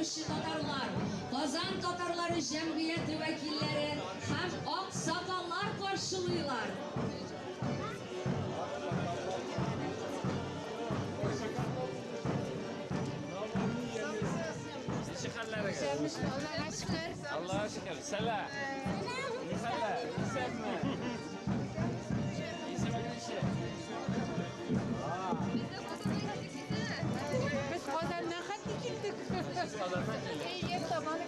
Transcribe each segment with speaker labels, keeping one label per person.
Speaker 1: yaşamışı Tatarlar, Kazan Tatarları Cemiyeti vekilleri hem aksakallar karşılıyorlar.
Speaker 2: Allah'a şükür.
Speaker 3: Allah'a şükür. Selam. Selam. Sevme.
Speaker 2: Biz Kazan'dan hadi gittik.
Speaker 3: İyi,
Speaker 2: tamam.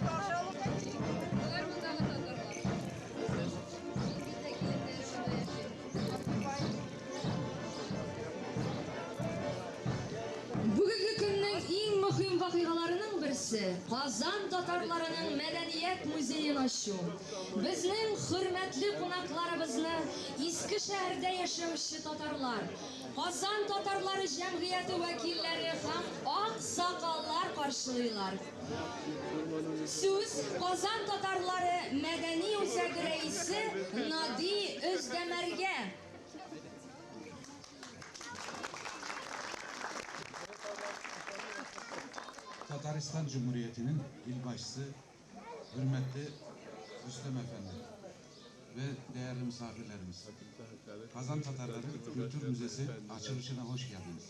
Speaker 1: Bugünkü günün en mühim vakıgalarının birisi Kazan Tatarlarının Medeniyet Müzeyini açu. Bizning hürmetli konaklarımızı Eskişehir'de yaşamışı Tatarlar, Kazan Tatarları Cemiyeti vekilleri hem aksakallar karşılıyorlar. Söz Kazan Tatarları Medeni Uzak Reisi Nadi Özdemir'ge.
Speaker 4: Tataristan Cumhuriyeti'nin il başçısı, hürmetli Rüstem Efendi ve değerli misafirlerimiz. Kazan Tatarları Kültür Müzesi açılışına hoş geldiniz.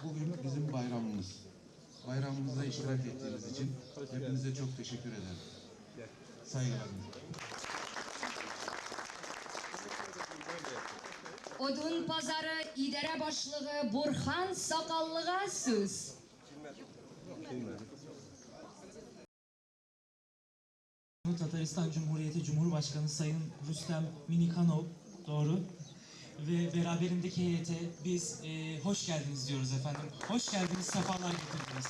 Speaker 4: Bugün bizim bayramımız. Bayramımızda iştirak ettiğiniz için hepinize çok teşekkür ederim. Saygılarımla.
Speaker 1: Odun Pazarı İdare Başlığı Burhan Sakallı'ga söz.
Speaker 5: Tataristan Cumhuriyeti Cumhurbaşkanı Sayın Rüstem Minikanov, doğru, ve beraberindeki heyete biz hoş geldiniz diyoruz efendim. Hoş geldiniz, sefalar getirdiniz.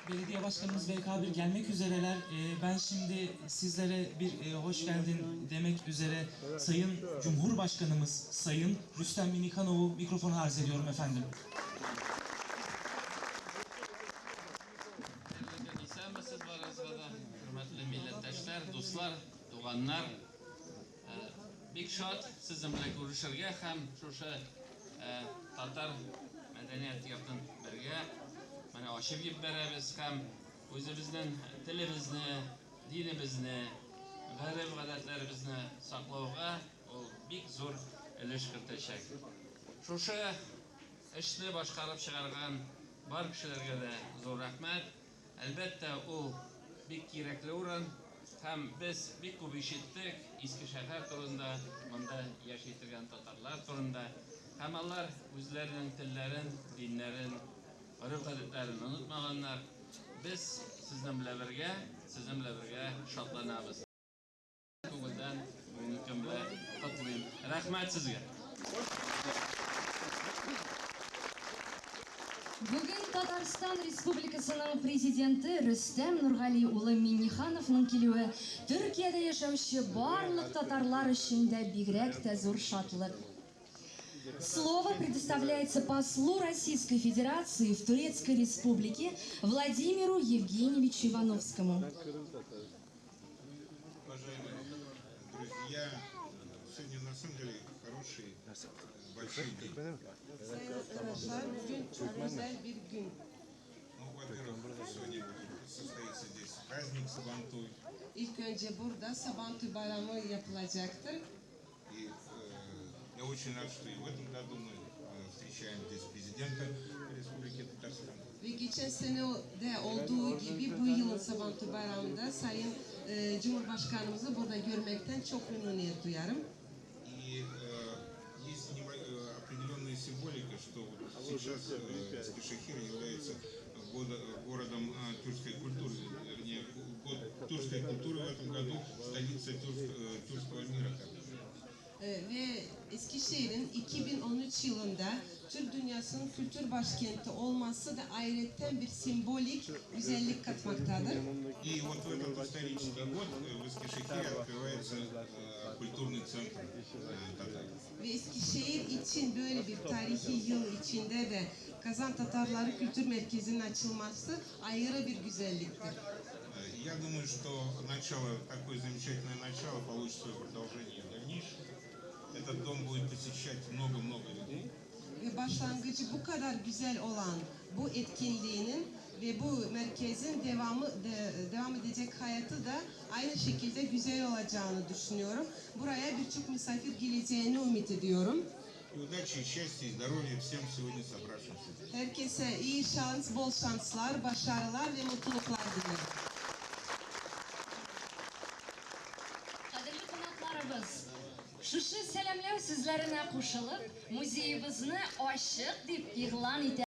Speaker 5: Belediye Başkanımız VK1 gelmek üzereler. Ben şimdi sizlere bir hoş geldin demek üzere Sayın Cumhurbaşkanımız Sayın Rüstem Minikanov'u mikrofona arz ediyorum efendim.
Speaker 3: İsa'mısız var arasında hürmetli milletteşler, dostlar, doğanlar. Big Shot sizinle görüşürge hem şu Tatar medeniyet yaptın birge. Mana aşıv gibi beraberiz hem özümüzün dilimizni, dinimizni, g'arib odatlarimizni saqlawga o big zo'r ulush kiritishak. Shu ishni boshqarib chiqargan bar kishilarga da zo'r rahmat. Albatta u big kerakli o'rin. Hem biz big ko'p eshitdik Eskishahar turida, bunda yashaydigan tatarlar turida. Hammalar o'zlarining tillarin, dinlarin, urf-odatlarini unutmaganlar. Biz sizinle birge şadlanamiz. Ko'ngildan bugungi bilan qutlayman. Rahmat sizga.
Speaker 1: Bugün Tataristan Respublikasının Prezidenti Rüstem Nurgali Ulu Minnixanov'ның келуі Türkiye'de yaşamışı барлык татарлар için de бигрәк тә зур шатлык. Слово предоставляется послу Российской Федерации в Турецкой Республике Владимиру Евгеньевичу Ивановскому.
Speaker 6: Уважаемые друзья, сегодня на самом деле хороший, большой день. Ну, во-первых, сегодня состоится здесь праздник Сабантуй.
Speaker 7: İlk önce burada Sabantuy Bayramı yapılacaktır.
Speaker 6: И я очень рад, что и в этом году мы встречаем здесь президента Республики Татарстан.
Speaker 7: Ve geçen sene de olduğu gibi bu yılın Sabantuy Bayramı'nda Sayın Cumhurbaşkanımızı burada görmekten çok memnuniyet duyarım.
Speaker 6: И есть определенная символика, что сейчас Эскишехир является городом тюркской культуры, вернее, год тюркской культуры в этом году столицей тюркского мира.
Speaker 7: Ve Eskişehir'in 2013 yılında Türk dünyasının kültür başkenti olması da ayrıca bir simbolik güzellik katmaktadır.
Speaker 6: И вот в этот исторический год в Эскишехире открывается культурный центр татар.
Speaker 7: Ve Eskişehir için böyle bir tarihi yıl içinde de Kazan Tatarları Kültür Merkezi'nin açılması ayrı bir güzelliktir.
Speaker 6: Я думаю, что такое замечательное начало получит свое продолжение в дальнейшем. Этот дом будет посещен много-много людей.
Speaker 7: Ve başlangıcı bu kadar güzel olan bu etkinliğinin ve bu merkezin devam edecek hayatı da aynı şekilde güzel olacağını düşünüyorum. Buraya birçok misafir geleceğini ümit ediyorum.
Speaker 6: И удачи, и счастья, и здоровья всем сегодня собравшимся.
Speaker 7: Herkese iyi şans, bol şanslar, başarılar ve mutluluklar dilerim.
Speaker 1: Qadrli qonaqlarimiz, shu salamlov so'zlarini qo'shilib, muzeyimizni ochiq deb e'lon etamiz.